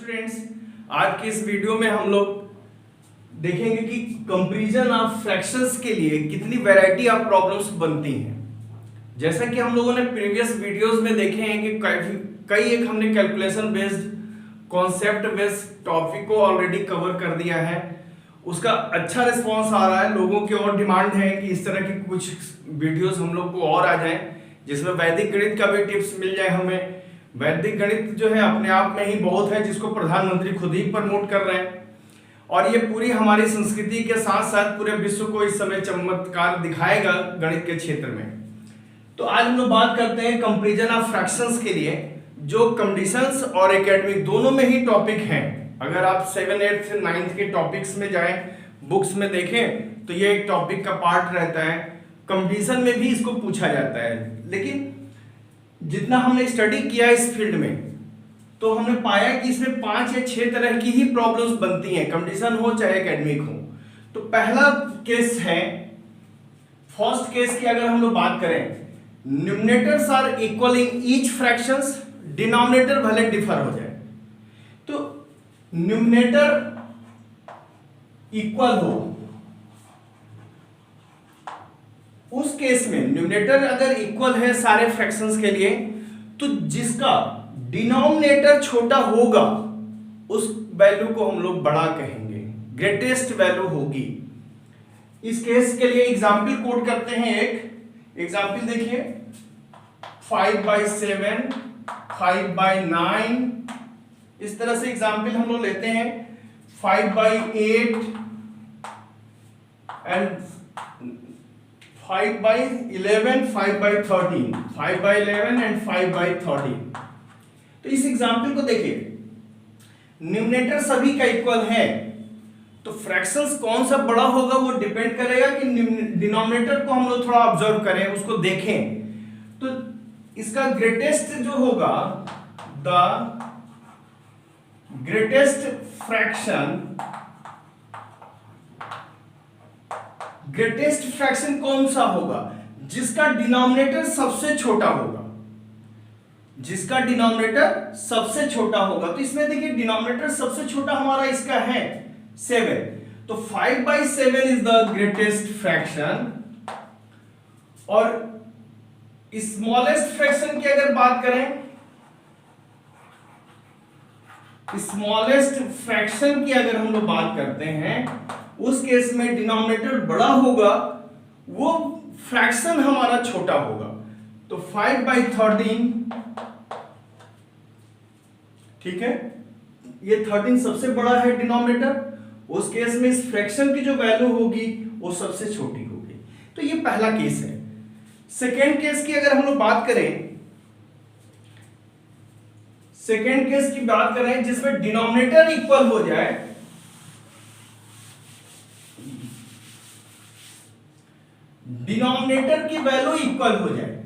Students, आज की इस वीडियो में हम लोग देखेंगे कि कंपैरिजन ऑफ फ्रैक्शंस के लिए कितनी वैरायटी ऑफ प्रॉब्लम्स बनती हैं। जैसा कि हम लोगों ने प्रीवियस वीडियोस में देखे हैं कि कई एक हमने calculation based concept based topic को ऑलरेडी कवर कर दिया है। उसका अच्छा रिस्पांस आ रहा है, लोगों की और डिमांड है कि इस तरह की कुछ वीडियोस हम लोग को और आ जाएं जिसमें वैदिक गणित का भी टिप्स मिल जाए हमें। वैदिक गणित जो है अपने आप में ही बहुत है, जिसको प्रधानमंत्री खुद ही प्रमोट कर रहे हैं और ये पूरी हमारी संस्कृति के साथ साथ पूरे विश्व को इस समय चमत्कार दिखाएगा गणित के क्षेत्र में। तो आज हम लोग बात करते हैं कंपैरिजन ऑफ फ्रैक्शंस के लिए, जो कंडीशंस और एकेडमिक दोनों में ही टॉपिक हैं। अगर आप 7, 8 से 9 के टॉपिक्स में जाएं, बुक्स में देखें तो ये एक टॉपिक का पार्ट रहता है। कंपटीशन में भी इसको पूछा जाता है, लेकिन जितना हमने स्टडी किया इस फील्ड में तो हमने पाया कि इसमें 5 या 6 तरह की ही प्रॉब्लम्स बनती हैं, कंपटीशन हो चाहे एकेडमिक हो। तो पहला केस है, फर्स्ट केस की अगर हम लोग बात करें, numerators are equal in each fractions, denominator भले डिफर हो जाए। तो न्यूमरेटर इक्वल हो, उस केस में न्यूमरेटर अगर इक्वल है सारे फ्रैक्शंस के लिए, तो जिसका डिनोमिनेटर छोटा होगा उस वैल्यू को हम लोग बड़ा कहेंगे, ग्रेटेस्ट वैल्यू होगी। इस केस के लिए एग्जाम्पल कोट करते हैं। एक एग्जाम्पल देखिए, 5/7, 5/9, इस तरह से एग्जाम्पल हम लोग लेते हैं। 5/8 एंड 5/11, 5/13, 5/11 एंड 5/13। तो इस एग्जाम्पल को देखिए, न्यूमरेटर सभी का इक्वल है, तो फ्रैक्शंस कौन सा बड़ा होगा वो डिपेंड करेगा कि डिनोमिनेटर को हम लोग थोड़ा ऑब्जर्व करें, उसको देखें। तो इसका ग्रेटेस्ट जो होगा, द ग्रेटेस्ट फ्रैक्शन कौन सा होगा? जिसका डिनोमिनेटर सबसे छोटा होगा, जिसका डिनोमिनेटर सबसे छोटा होगा। तो इसमें देखिए डिनोमिनेटर सबसे छोटा हमारा इसका है 7, तो 5/7 इज द ग्रेटेस्ट फ्रैक्शन। और स्मॉलेस्ट फ्रैक्शन की अगर बात करें, स्मॉलेस्ट फ्रैक्शन की अगर हम लोग बात करते हैं, उस केस में डिनोमिनेटर बड़ा होगा, वो फ्रैक्शन हमारा छोटा होगा। तो 5/13, ठीक है, ये 13 सबसे बड़ा है डिनोमिनेटर, उस केस में इस फ्रैक्शन की जो वैल्यू होगी वो सबसे छोटी होगी। तो ये पहला केस है। सेकेंड केस की अगर हम लोग बात करें, सेकेंड केस की बात करें जिसमें डिनोमिनेटर इक्वल हो जाए, डिनोमिनेटर की वैल्यू इक्वल हो जाए,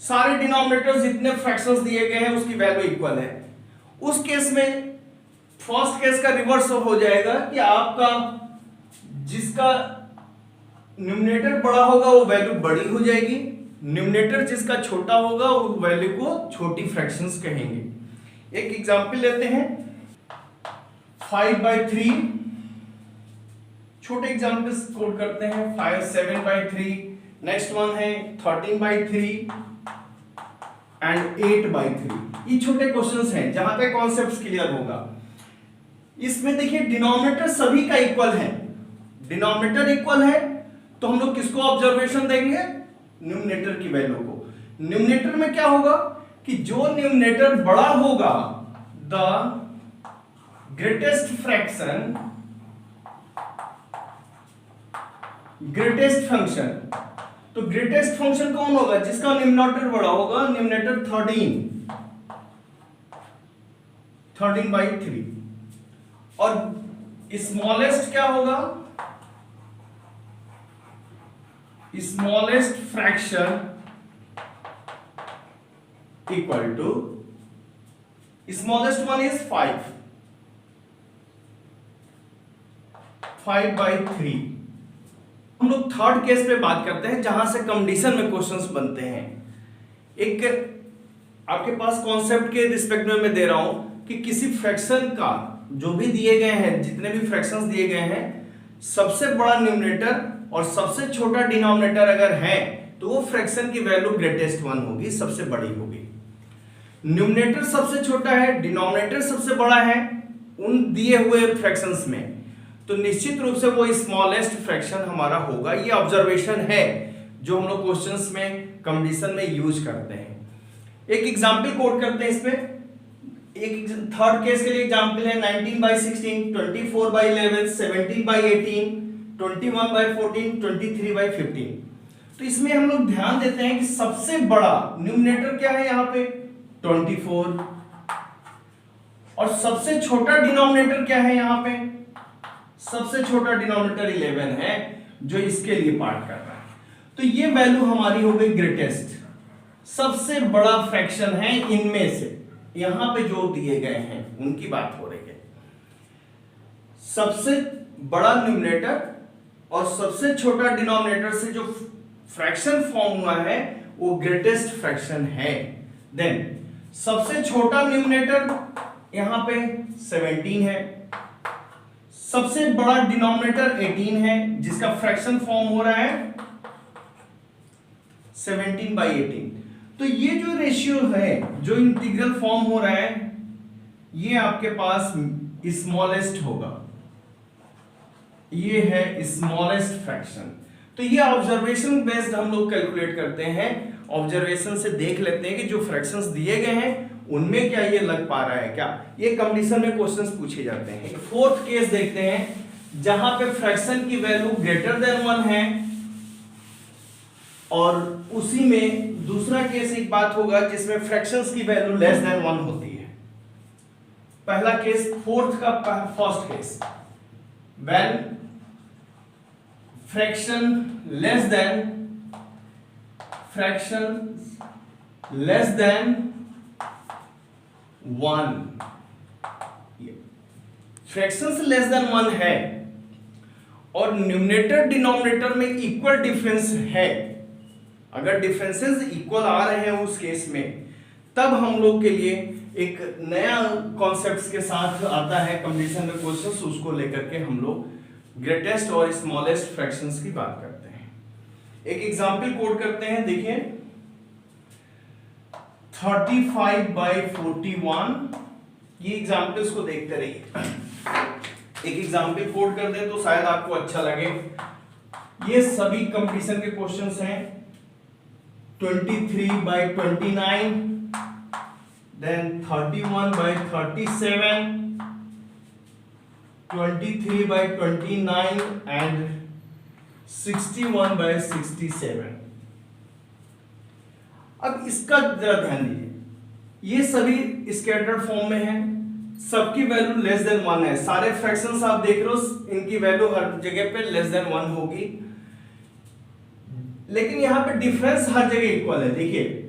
सारे डिनोमिनेटर्स जितने फ्रैक्शंस दिए गए हैं उसकी वैल्यू इक्वल है। उस केस में फर्स्ट केस का रिवर्स हो जाएगा कि आपका जिसका न्यूमरेटर बड़ा होगा वो वैल्यू बड़ी हो जाएगी, न्यूमरेटर जिसका छोटा होगा वो वैल्यू को छोटी फ्रैक्शंस कहेंगे। एक एग्जांपल लेते हैं, 5/3, छोटे एग्जांपल्स कोड करते हैं। 7/3, नेक्स्ट वन है 13/3 एंड 8/3। ये छोटे क्वेश्चंस हैं जहां पे कॉन्सेप्ट्स क्लियर होगा। इसमें देखिए डिनोमिनेटर सभी का इक्वल है, डिनोमिनेटर इक्वल है, तो हम लोग किसको ऑब्जर्वेशन देंगे? न्यूमरेटर की वैल्यू को। न्यूमरेटर में क्या होगा कि जो न्यूमरेटर बड़ा होगा, the greatest fraction, greatest function. तो ग्रेटेस्ट फंक्शन कौन होगा? जिसका न्यूमरेटर बड़ा होगा, न्यूमरेटर 13/3। और स्मॉलेस्ट क्या होगा? Smallest fraction equal to, smallest one is 5/3। हम लोग थर्ड केस पे बात करते हैं जहां से कंडीशन में क्वेश्चंस बनते हैं। एक आपके पास कॉन्सेप्ट के रिस्पेक्ट में मैं दे रहा हूं, कि किसी फ्रैक्शन का जो भी दिए गए हैं, जितने भी फ्रैक्शंस दिए गए हैं, सबसे बड़ा न्यूमरेटर और सबसे छोटा डिनोमिनेटर अगर है तो वो फ्रैक्शन की वैल्यू ग्रेटेस्ट वन होगी, सबसे बड़ी होगी। न्यूमरेटर सबसे छोटा है, डिनोमिनेटर सबसे बड़ा है उन दिए हुए फ्रैक्शंस में, तो निश्चित रूप से वो स्मॉलेस्ट फ्रैक्शन हमारा होगा। ये ऑब्जर्वेशन है जो हम लोग क्वेश्चंस में कंडीशन में यूज करते हैं। एक एग्जांपल कोट करते हैं इसमें। एक थर्ड केस के लिए एग्जांपल है 19/16, 24/11, 17/18, 21/14, 23/15। तो इसमें हम लोग ध्यान देते हैं कि सबसे बड़ा न्यूमरेटर क्या है यहाँ पे 24 और सबसे छोटा डिनोमिनेटर क्या है यहाँ पे, सबसे छोटा डिनोमिनेटर 11 है जो इसके लिए पार्ट कर रहा है। तो ये वैल्यू हमारी हो गई ग्रेटेस्ट, सबसे बड़ा फ्रैक्शन है इनमें से, यहां पे जो दिए गए हैं उनकी बात हो रही है। सबसे बड़ा न्यूमरेटर और सबसे छोटा डिनोमिनेटर से जो फ्रैक्शन फॉर्म हुआ है वो ग्रेटेस्ट फ्रैक्शन है। देन सबसे छोटा न्यूमरेटर यहां पे 17 है, सबसे बड़ा डिनोमिनेटर 18 है जिसका फ्रैक्शन फॉर्म हो रहा है 17/18। तो ये जो रेशियो है, जो इंटीग्रल फॉर्म हो रहा है, ये आपके पास स्मॉलेस्ट होगा, ये है स्मॉलेस्ट फ्रैक्शन। तो ये ऑब्जर्वेशन बेस्ड हम लोग कैलकुलेट करते हैं, ऑब्जर्वेशन से देख लेते हैं कि जो फ्रैक्शंस दिए गए हैं उनमें क्या ये लग पा रहा है क्या। ये कंडीशन में क्वेश्चंस पूछे जाते हैं। फोर्थ केस देखते हैं जहां पे फ्रैक्शन की वैल्यू ग्रेटर देन 1 है, और उसी में दूसरा केस एक बात होगा जिसमें फ्रैक्शंस की वैल्यू लेस देन 1 होती है। पहला केस फोर्थ का first case, when fraction less than 1, fractions less than 1 है और न्यूमरेटर डिनोमिनेटर में इक्वल डिफरेंस है, अगर डिफरेंसेस इक्वल आ रहे हैं उस केस में, तब हम लोग के लिए एक नया कॉन्सेप्ट्स के साथ आता है कंडीशन में क्वेश्चंस, उसको लेकर के हम लोग ग्रेटेस्ट और स्मॉलेस्ट फ्रैक्शंस की बात करते हैं। एक एग्जांपल कोट करते हैं, देखिए 35/41, ये एग्जांपल्स को देखते रहिए। एक एग्जांपल कोट कर दें तो शायद आपको अच्छा लगे। ये सभी कंपटीशन के क्वेश्चंस हैं। 23/29, then 31/37, 23/29 and 61/67। अब इसका जरा ध्यान दीजिए, ये सभी स्कैटर्ड फॉर्म में है, सबकी वैल्यू लेस देन 1 है। सारे फ्रैक्शंस आप देख रहे हो, इनकी वैल्यू हर जगह पे लेस देन 1 होगी, लेकिन यहां पे डिफरेंस हर जगह इक्वल है। देखिए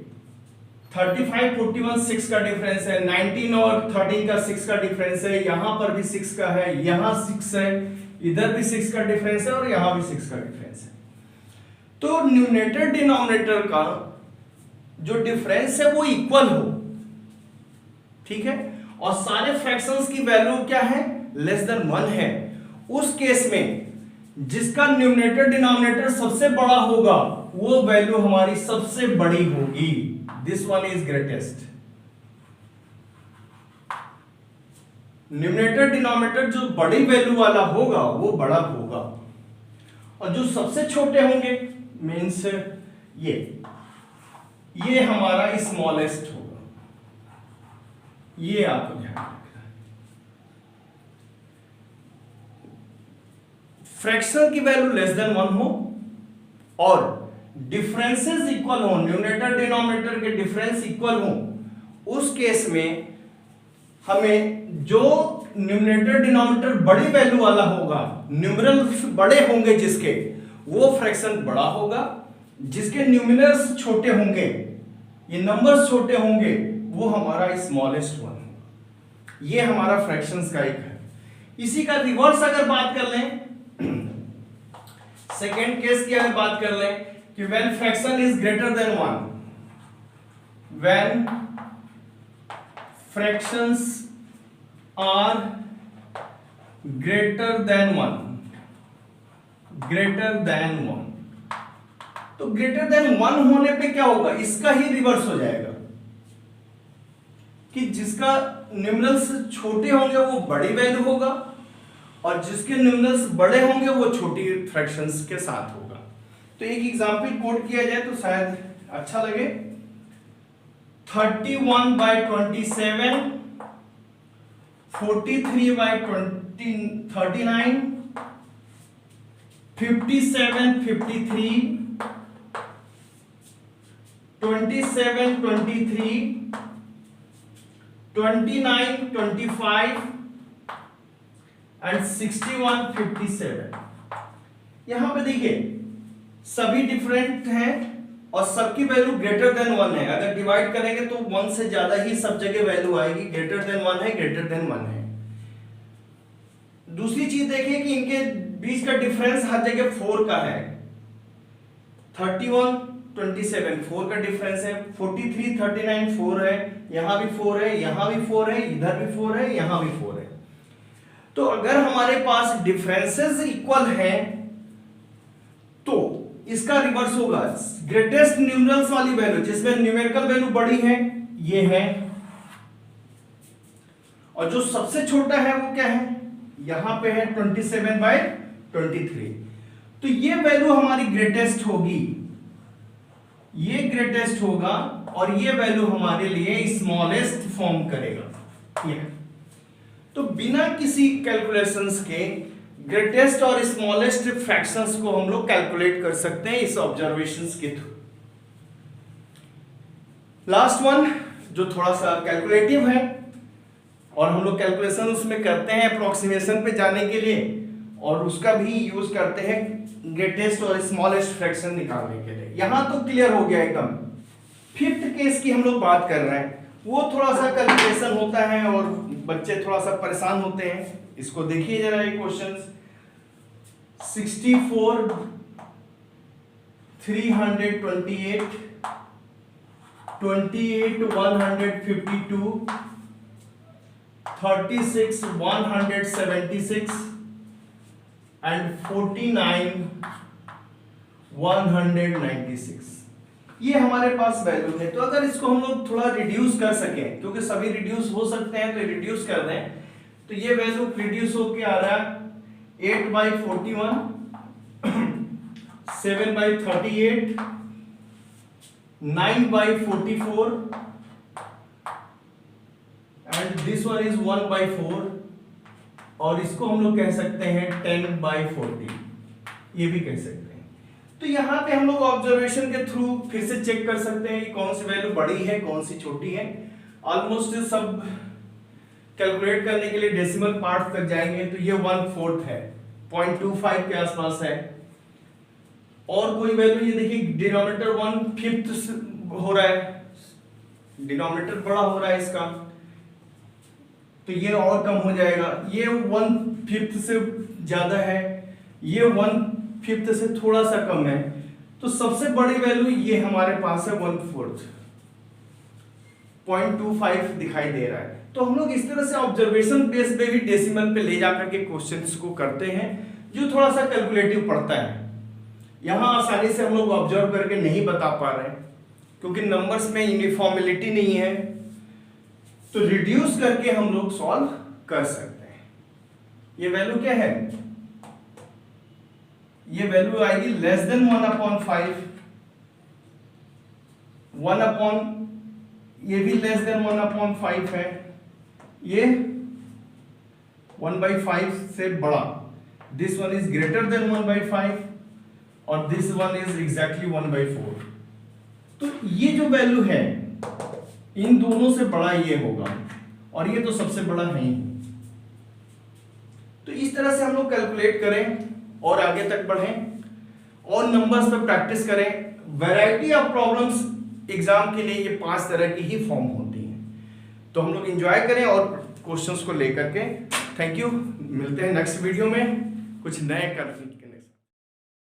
35, 41 6 का डिफरेंस है, 19 और 13 का 6 का डिफरेंस है, यहां पर भी 6 का है, यहां 6 है, इधर भी 6 का डिफरेंस है और यहां भी 6 का डिफरेंस है। तो न्यूमरेटर डिनोमिनेटर का जो डिफरेंस है वो इक्वल हो, ठीक है, और सारे फ्रैक्शंस की वैल्यू क्या है, लेस देन 1 है। उस केस में जिसका न्यूमरेटर डिनोमिनेटर सबसे बड़ा होगा वो वैल्यू हमारी सबसे बड़ी होगी, this one is greatest. Numerator denominator जो बड़ी वैल्यू वाला होगा वो बड़ा होगा, और जो सबसे छोटे होंगे मीन्स ये हमारा स्मॉलेस्ट होगा। ये आपको ध्यान रखना है। फ्रैक्शन की वैल्यू लेस देन 1 हो और डिफरेंसेस इक्वल हो, न्यूमरेटर डिनोमिनेटर के डिफरेंस इक्वल हो, उस केस में हमें जो न्यूमरेटर डिनोमिनेटर बड़ी वैल्यू वाला होगा, न्यूमरल्स बड़े होंगे जिसके, वो फ्रैक्शन बड़ा होगा, जिसके न्यूमरल्स छोटे होंगे, ये नंबर्स छोटे होंगे, वो हमारा स्मॉलेस्ट वन होगा। ये हमारा फ्रैक्शंस का एक है। इसी का रिवर्स अगर बात कर लें, सेकेंड केस की अगर बात कर लें कि when fraction is greater than 1, when fractions are greater than 1, greater than 1। तो ग्रेटर देन 1 होने पे क्या होगा, इसका ही रिवर्स हो जाएगा कि जिसका न्यूमरल्स छोटे होंगे वो बड़ी वैल्यू होगा और जिसके न्यूमरल्स बड़े होंगे वो छोटी फ्रैक्शंस के साथ होगा। तो एक एग्जांपल कोट किया जाए तो शायद अच्छा लगे। 31/27, 43/39, 57/53, 27/23, 29/25 एंड 61/57। यहां पे देखिए सभी डिफरेंट हैं और सबकी वैल्यू ग्रेटर देन 1 है। अगर डिवाइड करेंगे तो 1 से ज्यादा ही सब जगह वैल्यू आएगी। ग्रेटर देन 1 है, ग्रेटर देन 1 है। दूसरी चीज देखिए कि इनके बीच का डिफरेंस हर जगह 4 का है। 31 27 4 का डिफरेंस है। 43 39 4 है, यहां भी 4 है, यहां भी 4 है, इधर भी 4 है, यहां भी 4 है। तो अगर हमारे पास डिफरेंसेस इक्वल हैं तो इसका रिवर्स होगा। ग्रेटेस्ट न्यूमरल्स वाली वैल्यू जिसमें न्यूमेरिकल वैल्यू बड़ी है ये है, और जो सबसे छोटा है वो क्या है, यहां पे है 27/23। तो ये वैल्यू हमारी ग्रेटेस्ट होगी, ये ग्रेटेस्ट होगा और ये वैल्यू हमारे लिए स्मॉलेस्ट फॉर्म करेगा। ये तो बिना किसी कैलकुलेशंस के ग्रेटेस्ट और स्मॉलेस्ट फ्रैक्शंस को हम लोग कैलकुलेट कर सकते हैं इस ऑब्जर्वेशंस के थ्रू। लास्ट वन जो थोड़ा सा कैलकुलेटिव है और हम लोग कैलकुलेशन उसमें करते हैं अप्रोक्सीमेशन पे जाने के लिए, और उसका भी यूज करते हैं ग्रेटेस्ट और स्मॉलेस्ट फ्रैक्शन निकालने के लिए। यहां तो क्लियर हो गया एकदम। फिफ्थ केस की हम लोग बात कर रहे हैं, वो थोड़ा सा कैलकुलेशन होता है और बच्चे थोड़ा सा परेशान होते हैं। इसको देखिए जरा ये क्वेश्चन। 64 328, 28 152, 36 176 एंड 49 196। ये हमारे पास वैल्यू है। तो अगर इसको हम लोग थोड़ा रिड्यूस कर सकें, क्योंकि सभी रिड्यूस हो सकते हैं, तो रिड्यूस कर दें, तो ये वैल्यू रिड्यूस होके आ रहा है 8/41, 7/38, 9/44 एंड दिस वन इज 1/4, और इसको हम लोग कह सकते हैं 10/40, ये भी कह सकते हैं। तो यहां पे हम लोग ऑब्जर्वेशन के थ्रू फिर से चेक कर सकते हैं कि कौन सी वैल्यू बड़ी है कौन सी छोटी है। ऑलमोस्ट सब कैलकुलेट करने के लिए डेसिमल पार्ट तक जाएंगे, तो ये 1/4 है, 0.25 के आसपास है। और कोई वैल्यू ये देखिए डिनोमिनेटर 1/5 हो रहा है, डिनोमिनेटर बड़ा हो रहा है इसका, तो ये और कम हो जाएगा। ये 1/5 से ज्यादा है, ये 1/5 से थोड़ा सा कम है। तो सबसे बड़ी वैल्यू ये हमारे पास है 1/4, 0.25 दिखाई दे रहा है। तो हम लोग इस तरह से ऑब्जर्वेशन बेस पे भी डेसिमल पे ले जाकर के क्वेश्चंस को करते हैं, जो थोड़ा सा कैलकुलेटिव पड़ता है। यहां आसानी से हम लोग ऑब्जर्व करके नहीं बता पा रहे हैं क्योंकि नंबर्स में यूनिफॉर्मिलिटी नहीं है, तो रिड्यूस करके हम लोग सॉल्व कर सकते हैं। ये वैल्यू क्या है, ये वैल्यू आएगी लेस देन 1/5, 1 ये भी लेस देन 1/5 है, ये 1/5 से बड़ा, this one is greater then 1/5 और दिस वन इज एग्जैक्टली 1/4। तो ये जो वैल्यू है इन दोनों से बड़ा ये होगा, और ये तो सबसे बड़ा है ही। तो इस तरह से हम लोग कैलकुलेट करें और आगे तक बढ़ें और नंबर्स पे प्रैक्टिस करें। वैरायटी ऑफ प्रॉब्लम्स एग्जाम के लिए ये 5 तरह की ही फॉर्म होती हैं। तो हम लोग एंजॉय करें और क्वेश्चंस को लेकर के। थैंक यू, मिलते हैं नेक्स्ट वीडियो में कुछ नए करने के।